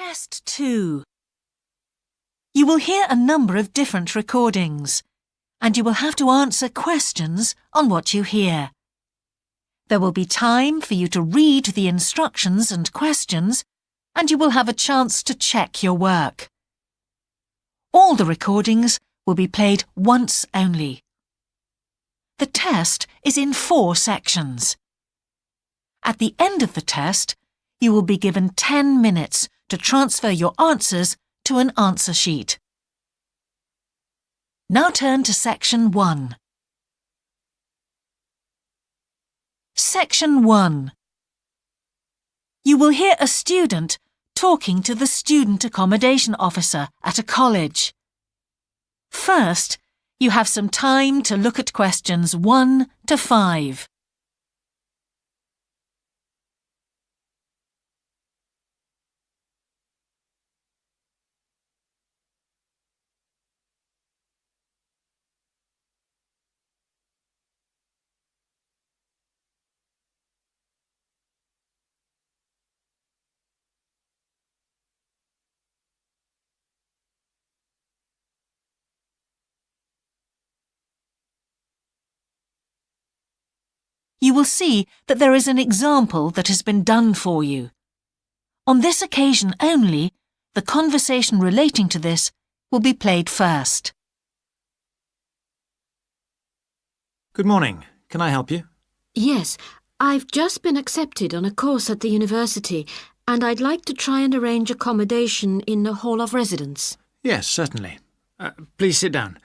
Test 2. You will hear a number of different recordings, and you will have to answer questions on what you hear. There will be time for you to read the instructions and questions, and you will have a chance to check your work. All the recordings will be played once only. The test is in 4 sections. At the end of the test, you will be given 10 minutes to transfer your answers to an answer sheet. Now turn to Section 1. Section 1. You will hear a student talking to the student accommodation officer at a college. First, you have some time to look at questions 1 to 5. You will see that there is an example that has been done for you. On this occasion only, the conversation relating to this will be played first. Good morning. Can I help you? Yes, I've just been accepted on a course at the university and I'd like to try and arrange accommodation in a hall of residence. Yes, certainly. Please sit down.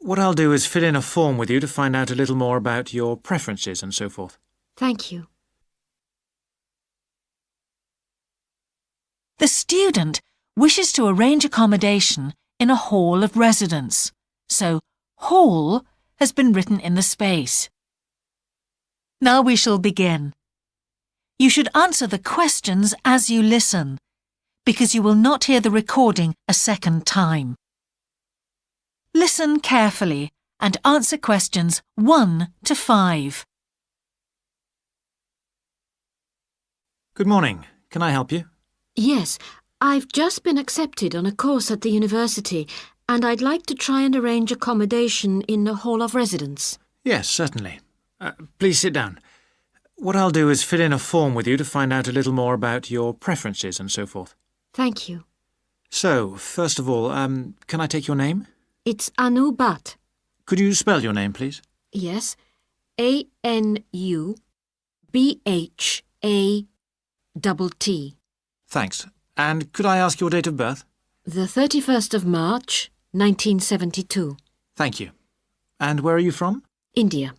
What I'll do is fill in a form with you to find out a little more about your preferences and so forth. Thank you. The student wishes to arrange accommodation in a hall of residence, so hall has been written in the space. Now we shall begin. You should answer the questions as you listen, because you will not hear the recording a second time. Listen carefully and answer questions 1 to 5. Good morning. Can I help you? Yes, I've just been accepted on a course at the university and I'd like to try and arrange accommodation in a hall of residence. Yes, certainly. Please sit down. What I'll do is fill in a form with you to find out a little more about your preferences and so forth. Thank you. So, first of all, can I take your name? It's Anu Bhatt. Could you spell your name, please? Yes, ANUBHATT. Thanks. And could I ask your date of birth? The 31st of March, 1972. Thank you. And where are you from? India.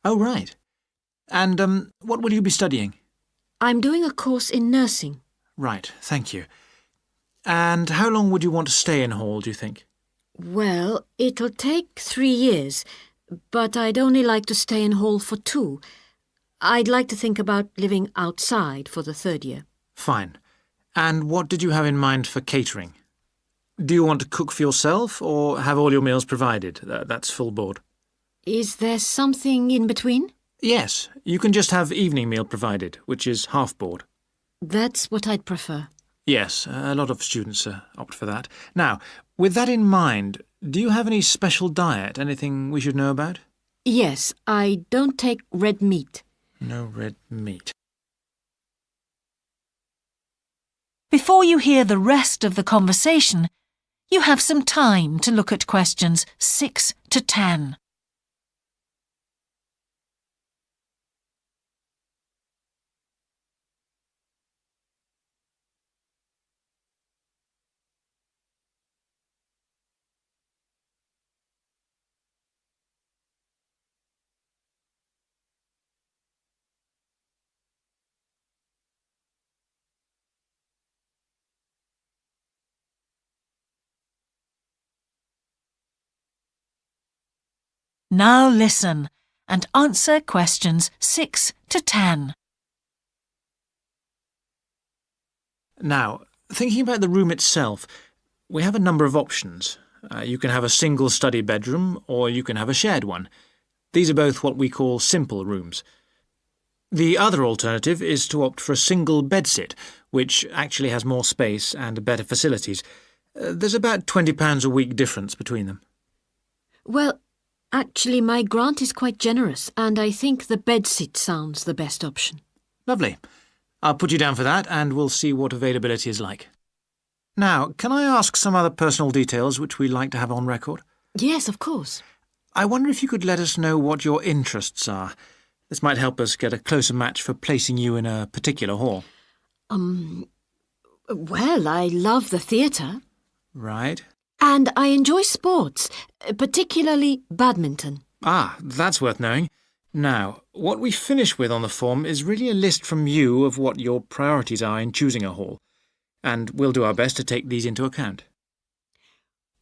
Oh, right. And what will you be studying? I'm doing a course in nursing. Right, thank you. And how long would you want to stay in hall, do you think? Well, it'll take 3 years, but I'd only like to stay in hall for 2. I'd like to think about living outside for the 3rd year. Fine. And what did you have in mind for catering? Do you want to cook for yourself or have all your meals provided? That's full board. Is there something in between? Yes, you can just have evening meal provided, which is half board. That's what I'd prefer. Yes, a lot of students opt for that. Now, with that in mind, do you have any special diet, anything we should know about? Yes, I don't take red meat. No red meat. Before you hear the rest of the conversation, you have some time to look at questions 6 to 10. Now listen and answer questions 6 to 10. Now, thinking about the room itself, we have a number of options. You can have a single study bedroom or you can have a shared one. These are both what we call simple rooms. The other alternative is to opt for a single bedsit, which actually has more space and better facilities. There's about £20 a week difference between them. Well, actually my grant is quite generous and I think the bedsit sounds the best option. Lovely. I'll put you down for that and we'll see what availability is like. Now, can I ask some other personal details which we like to have on record? Yes, of course. I wonder if you could let us know what your interests are. This might help us get a closer match for placing you in a particular hall. Well, I love the theatre. Right. And I enjoy sports, particularly badminton. Ah, that's worth knowing. Now, what we finish with on the form is really a list from you of what your priorities are in choosing a hall, and we'll do our best to take these into account.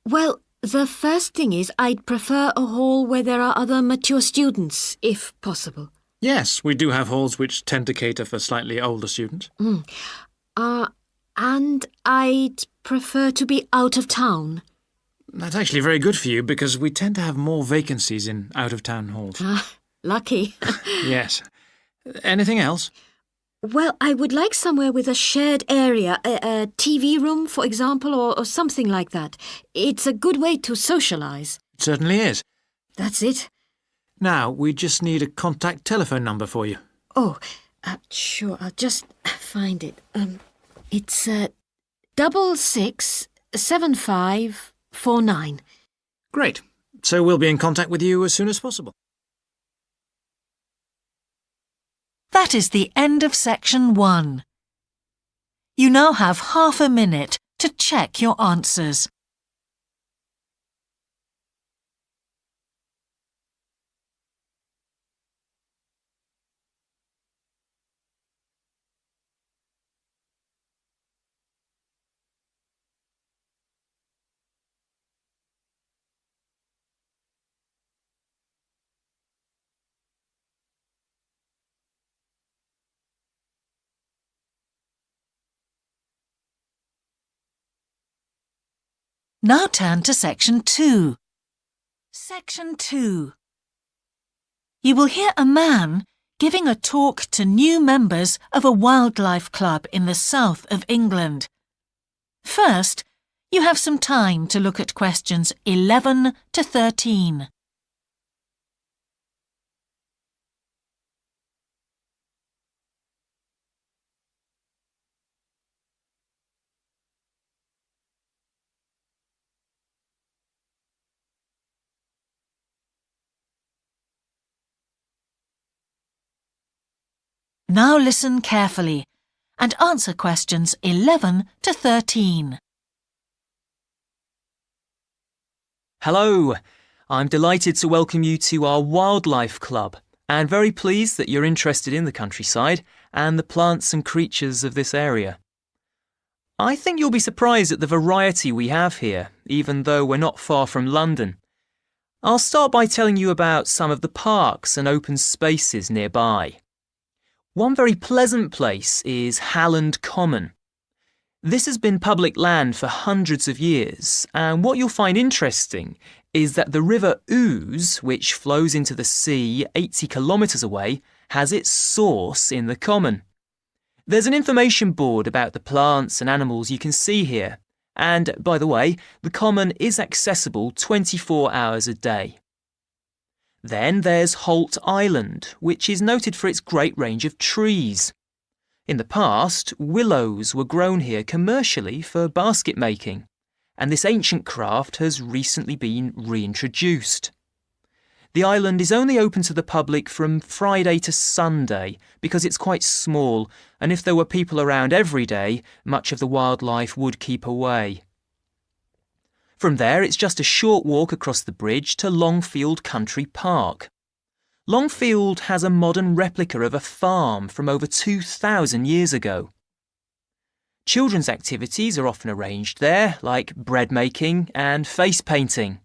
Well, the first thing is I'd prefer a hall where there are other mature students, if possible. Yes, we do have halls which tend to cater for slightly older students. And I'd prefer to be out of town. That's actually very good for you because we tend to have more vacancies in out-of-town halls. Lucky. Yes. Anything else? Well, I would like somewhere with a shared area, a TV room, for example, or something like that. It's a good way to socialise. It certainly is. That's it. Now, we just need a contact telephone number for you. Oh, sure, I'll just find it. It's 667549. Great. So we'll be in contact with you as soon as possible. That is the end of section 1. You now have half a minute to check your answers. Now turn to section 2. Section 2. You will hear a man giving a talk to new members of a wildlife club in the south of England. First, you have some time to look at questions 11 to 13. Now listen carefully and answer questions 11 to 13. Hello, I'm delighted to welcome you to our wildlife club and very pleased that you're interested in the countryside and the plants and creatures of this area. I think you'll be surprised at the variety we have here, even though we're not far from London. I'll start by telling you about some of the parks and open spaces nearby. One very pleasant place is Halland Common. This has been public land for hundreds of years, and what you'll find interesting is that the River Ouse, which flows into the sea 80 kilometres away, has its source in the common. There's an information board about the plants and animals you can see here, and, by the way, the common is accessible 24 hours a day. Then there's Holt Island, which is noted for its great range of trees. In the past, willows were grown here commercially for basket making, and this ancient craft has recently been reintroduced. The island is only open to the public from Friday to Sunday because it's quite small, and if there were people around every day, much of the wildlife would keep away. From there, it's just a short walk across the bridge to Longfield Country Park. Longfield has a modern replica of a farm from over 2,000 years ago. Children's activities are often arranged there, like bread making and face painting.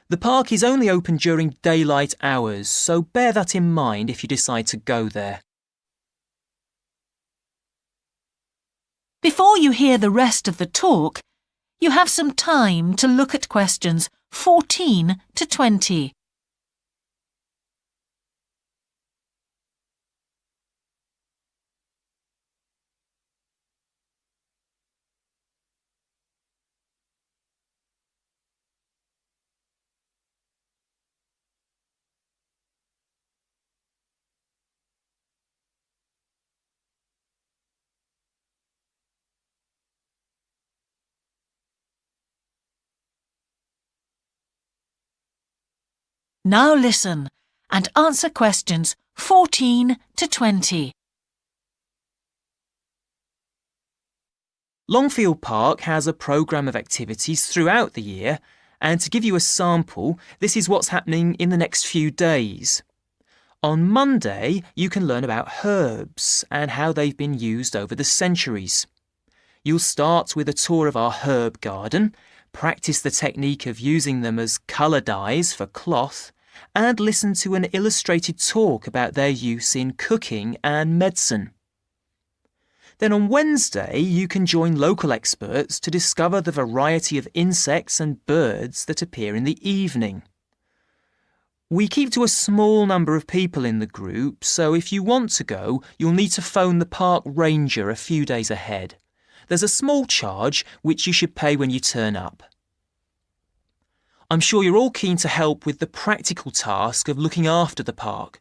The park is only open during daylight hours, so bear that in mind if you decide to go there. Before you hear the rest of the talk, you have some time to look at questions 14 to 20. Now listen and answer questions 14 to 20. Longfield Park has a programme of activities throughout the year, and to give you a sample, this is what's happening in the next few days. On Monday, you can learn about herbs and how they've been used over the centuries. You'll start with a tour of our herb garden, practice the technique of using them as colour dyes for cloth, and listen to an illustrated talk about their use in cooking and medicine. Then on Wednesday, you can join local experts to discover the variety of insects and birds that appear in the evening. We keep to a small number of people in the group, so if you want to go, you'll need to phone the park ranger a few days ahead. There's a small charge which you should pay when you turn up. I'm sure you're all keen to help with the practical task of looking after the park,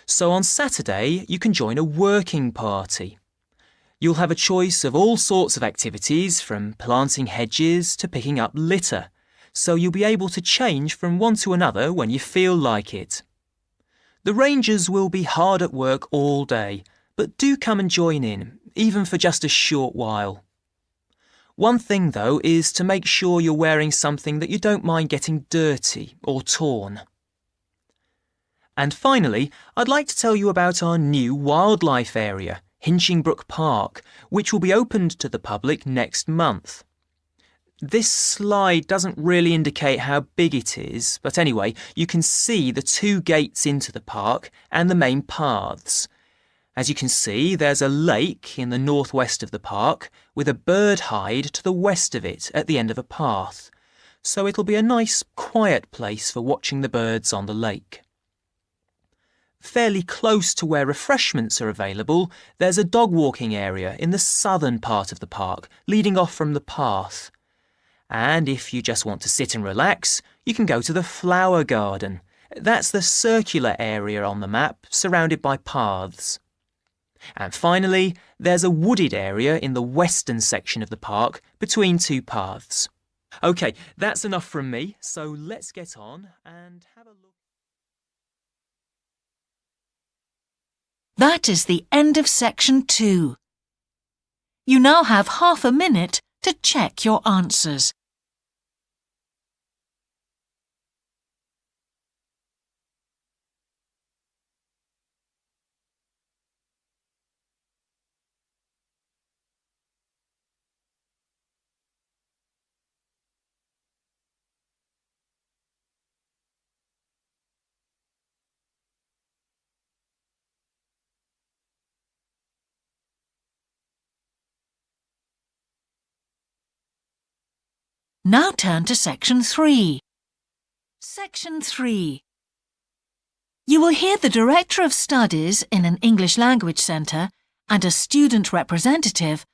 so on Saturday you can join a working party. You'll have a choice of all sorts of activities, from planting hedges to picking up litter, so you'll be able to change from one to another when you feel like it. The rangers will be hard at work all day, but do come and join in, even for just a short while. One thing, though, is to make sure you're wearing something that you don't mind getting dirty or torn. And finally, I'd like to tell you about our new wildlife area, Hinchingbrooke Park, which will be opened to the public next month. This slide doesn't really indicate how big it is, but anyway, you can see the 2 gates into the park and the main paths. As you can see, there's a lake in the northwest of the park with a bird hide to the west of it at the end of a path, so it'll be a nice, quiet place for watching the birds on the lake. Fairly close to where refreshments are available, there's a dog walking area in the southern part of the park, leading off from the path. And if you just want to sit and relax, you can go to the flower garden. That's the circular area on the map, surrounded by paths. And finally, there's a wooded area in the western section of the park, between 2 paths. OK, that's enough from me, so let's get on and have a look. That is the end of section 2. You now have half a minute to check your answers. Now turn to section 3. Section 3. You will hear the Director of Studies in an English Language Centre and a student representative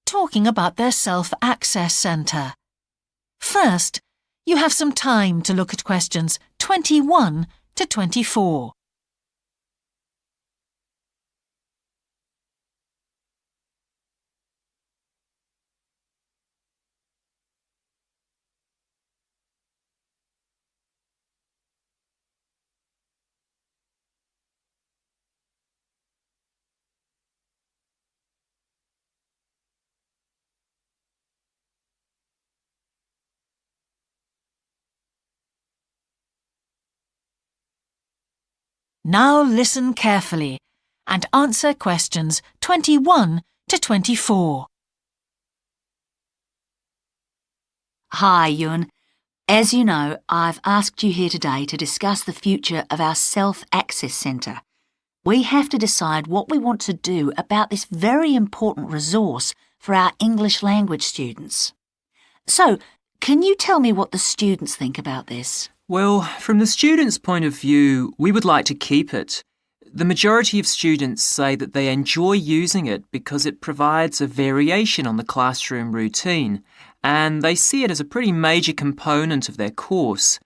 talking about their self-access centre. First, you have some time to look at questions 21 to 24. Now listen carefully and answer questions 21 to 24. Hi, Ewan. As you know, I've asked you here today to discuss the future of our self-access centre. We have to decide what we want to do about this very important resource for our English language students. So, can you tell me what the students think about this? Well, from the students' point of view, we would like to keep it. The majority of students say that they enjoy using it because it provides a variation on the classroom routine, and they see it as a pretty major component of their course.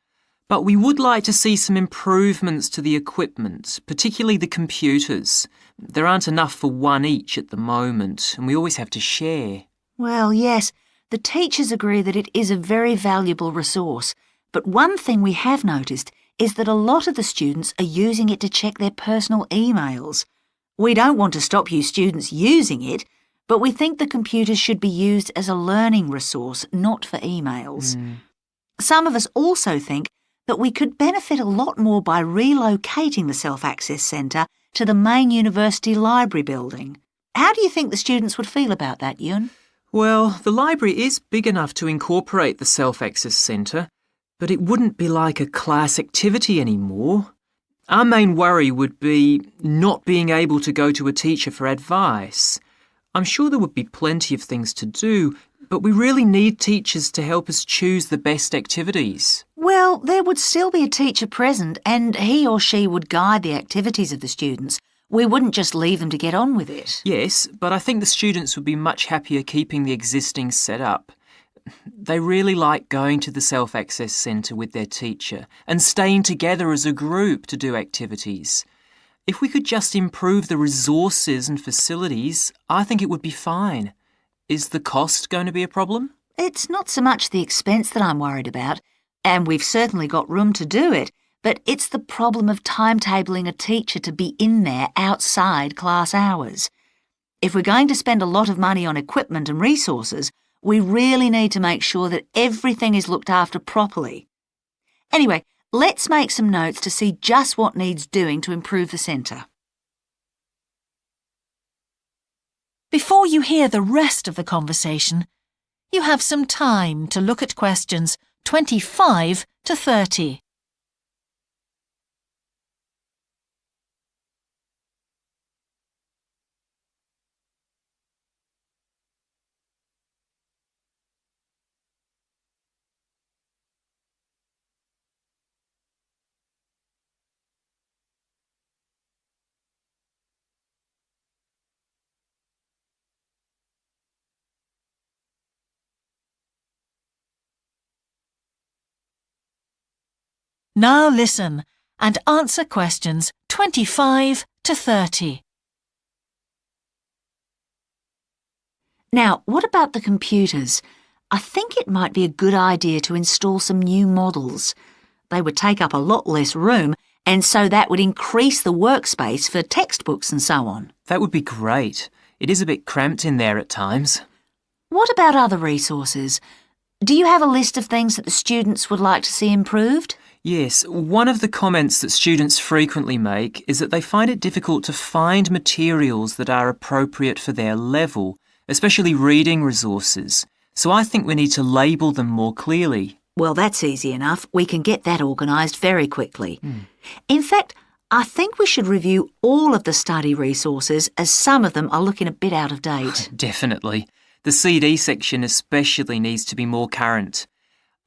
But we would like to see some improvements to the equipment, particularly the computers. There aren't enough for one each at the moment, and we always have to share. Well, yes, the teachers agree that it is a very valuable resource. But one thing we have noticed is that a lot of the students are using it to check their personal emails. We don't want to stop you students using it, but we think the computers should be used as a learning resource, not for emails. Some of us also think that we could benefit a lot more by relocating the Self-Access Centre to the main university library building. How do you think the students would feel about that, Yun? Well, the library is big enough to incorporate the Self-Access Centre, but it wouldn't be like a class activity anymore. Our main worry would be not being able to go to a teacher for advice. I'm sure there would be plenty of things to do, but we really need teachers to help us choose the best activities. Well, there would still be a teacher present and he or she would guide the activities of the students. We wouldn't just leave them to get on with it. Yes, but I think the students would be much happier keeping the existing setup. They really like going to the Self-Access Centre with their teacher and staying together as a group to do activities. If we could just improve the resources and facilities, I think it would be fine. Is the cost going to be a problem? It's not so much the expense that I'm worried about, and we've certainly got room to do it, but it's the problem of timetabling a teacher to be in there outside class hours. If we're going to spend a lot of money on equipment and resources, we really need to make sure that everything is looked after properly. Anyway, let's make some notes to see just what needs doing to improve the centre. Before you hear the rest of the conversation, you have some time to look at questions 25 to 30. Now listen and answer questions 25 to 30. Now, what about the computers? I think it might be a good idea to install some new models. They would take up a lot less room, and so that would increase the workspace for textbooks and so on. That would be great. It is a bit cramped in there at times. What about other resources? Do you have a list of things that the students would like to see improved? Yes, one of the comments that students frequently make is that they find it difficult to find materials that are appropriate for their level, especially reading resources. So I think we need to label them more clearly. Well, that's easy enough. We can get that organised very quickly. In fact, I think we should review all of the study resources as some of them are looking a bit out of date. Definitely. The CD section especially needs to be more current.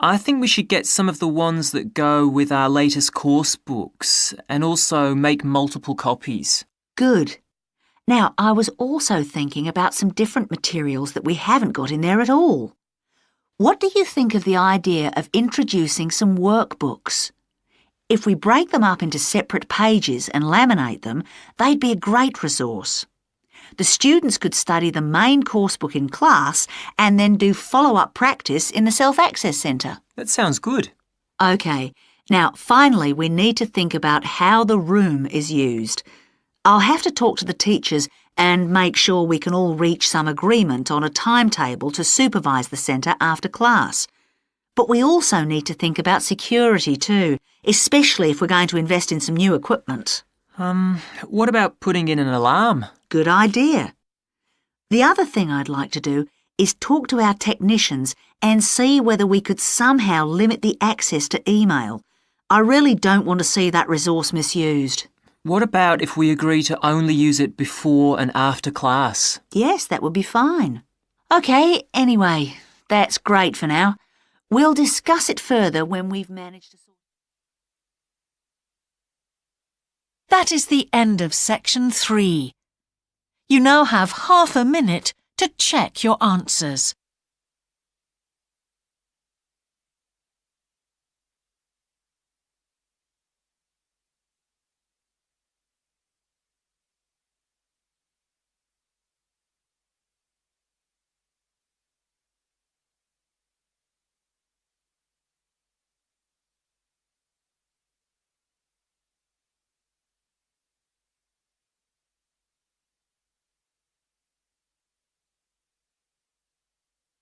I think we should get some of the ones that go with our latest course books and also make multiple copies. Good. Now, I was also thinking about some different materials that we haven't got in there at all. What do you think of the idea of introducing some workbooks? If we break them up into separate pages and laminate them, they'd be a great resource. The students could study the main course book in class and then do follow-up practice in the Self-Access Centre. That sounds good. OK, now finally we need to think about how the room is used. I'll have to talk to the teachers and make sure we can all reach some agreement on a timetable to supervise the centre after class. But we also need to think about security too, especially if we're going to invest in some new equipment. What about putting in an alarm? Good idea. The other thing I'd like to do is talk to our technicians and see whether we could somehow limit the access to email. I really don't want to see that resource misused. What about if we agree to only use it before and after class? Yes, that would be fine. OK, anyway, that's great for now. We'll discuss it further when we've managed to sort. That is the end of section 3. You now have half a minute to check your answers.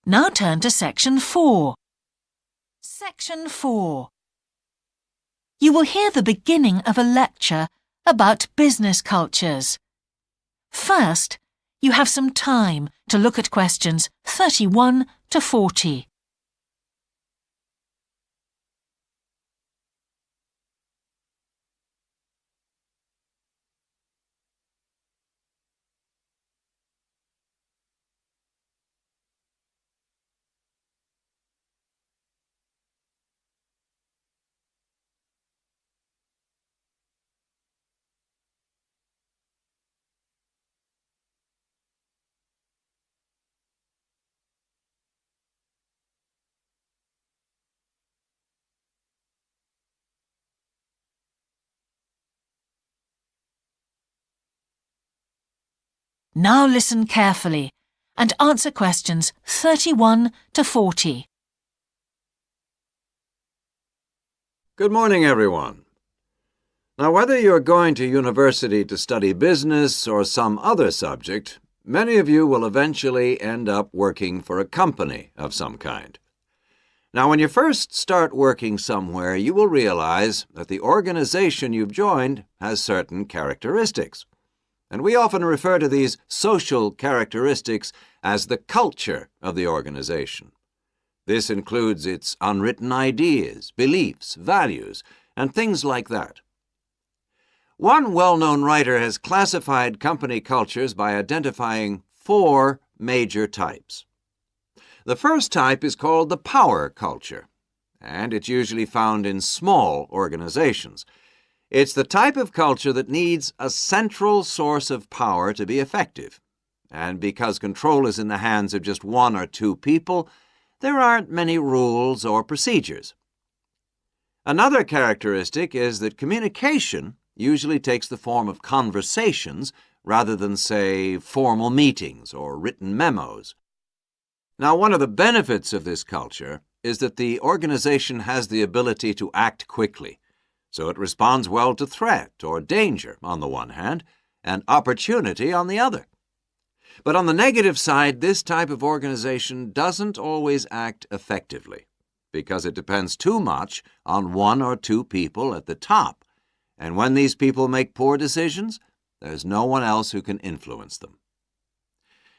Now turn to Section 4. Section 4. You will hear the beginning of a lecture about business cultures. First, you have some time to look at questions 31 to 40. Now listen carefully and answer questions 31 to 40. Good morning, everyone. Now, whether you're going to university to study business or some other subject, many of you will eventually end up working for a company of some kind. Now, when you first start working somewhere, you will realize that the organization you've joined has certain characteristics. And we often refer to these social characteristics as the culture of the organization. This includes its unwritten ideas, beliefs, values, and things like that. One well-known writer has classified company cultures by identifying 4 major types. The first type is called the power culture, and it's usually found in small organizations. It's the type of culture that needs a central source of power to be effective. And because control is in the hands of just 1 or 2 people, there aren't many rules or procedures. Another characteristic is that communication usually takes the form of conversations rather than, say, formal meetings or written memos. Now, one of the benefits of this culture is that the organization has the ability to act quickly. So it responds well to threat or danger on the one hand, and opportunity on the other. But on the negative side, this type of organization doesn't always act effectively, because it depends too much on 1 or 2 people at the top. And when these people make poor decisions, there's no one else who can influence them.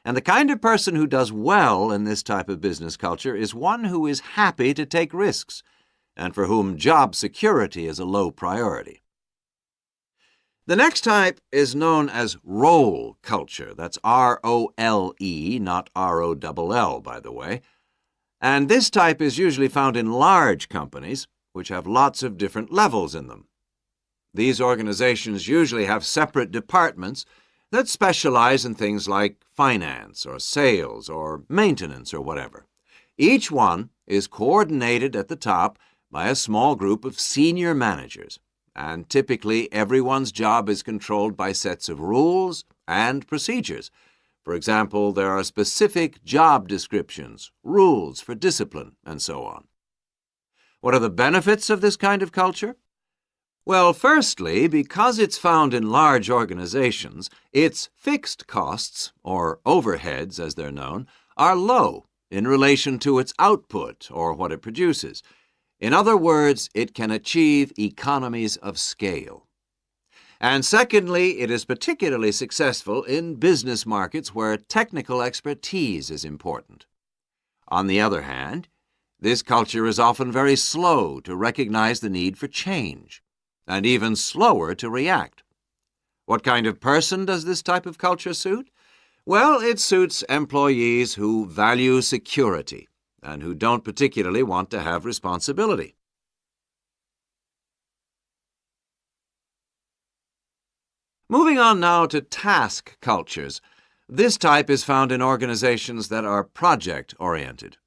And the kind of person who does well in this type of business culture is one who is happy to take risks, and for whom job security is a low priority. The next type is known as role culture. That's R-O-L-E, not R-O-double-L, by the way. And this type is usually found in large companies, which have lots of different levels in them. These organizations usually have separate departments that specialize in things like finance or sales or maintenance or whatever. Each one is coordinated at the top by a small group of senior managers, and typically everyone's job is controlled by sets of rules and procedures. For example, there are specific job descriptions, rules for discipline, and so on. What are the benefits of this kind of culture? Well, firstly, because it's found in large organizations, its fixed costs, or overheads as they're known, are low in relation to its output or what it produces. In other words, it can achieve economies of scale. And secondly, it is particularly successful in business markets where technical expertise is important. On the other hand, this culture is often very slow to recognize the need for change, and even slower to react. What kind of person does this type of culture suit? Well, it suits employees who value security and who don't particularly want to have responsibility. Moving on now to task cultures. This type is found in organizations that are project-oriented.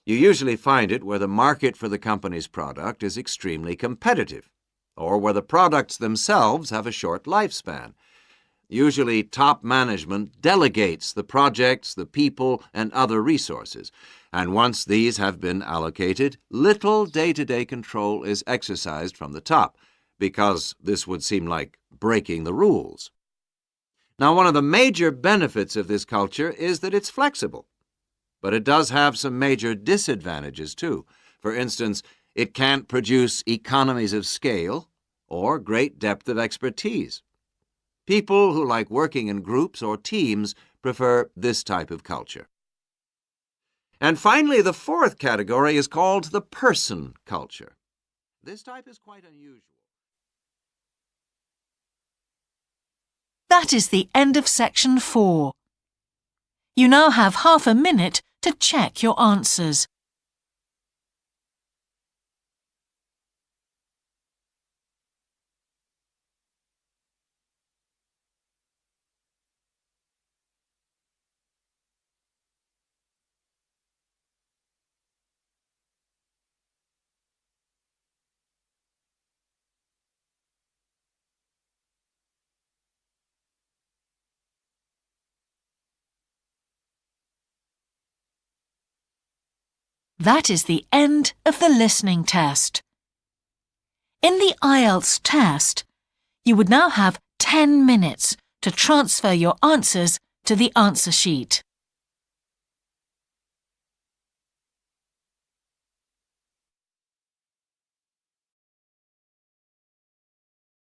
You usually find it where the market for the company's product is extremely competitive, or where the products themselves have a short lifespan. Usually, top management delegates the projects, the people, and other resources, and once these have been allocated, little day-to-day control is exercised from the top, because this would seem like breaking the rules. Now, one of the major benefits of this culture is that it's flexible. But it does have some major disadvantages, too. For instance, it can't produce economies of scale or great depth of expertise. People who like working in groups or teams prefer this type of culture. And finally, the fourth category is called the person culture. This type is quite unusual. That is the end of section 4. You now have half a minute to check your answers. That is the end of the listening test. In the IELTS test, you would now have 10 minutes to transfer your answers to the answer sheet.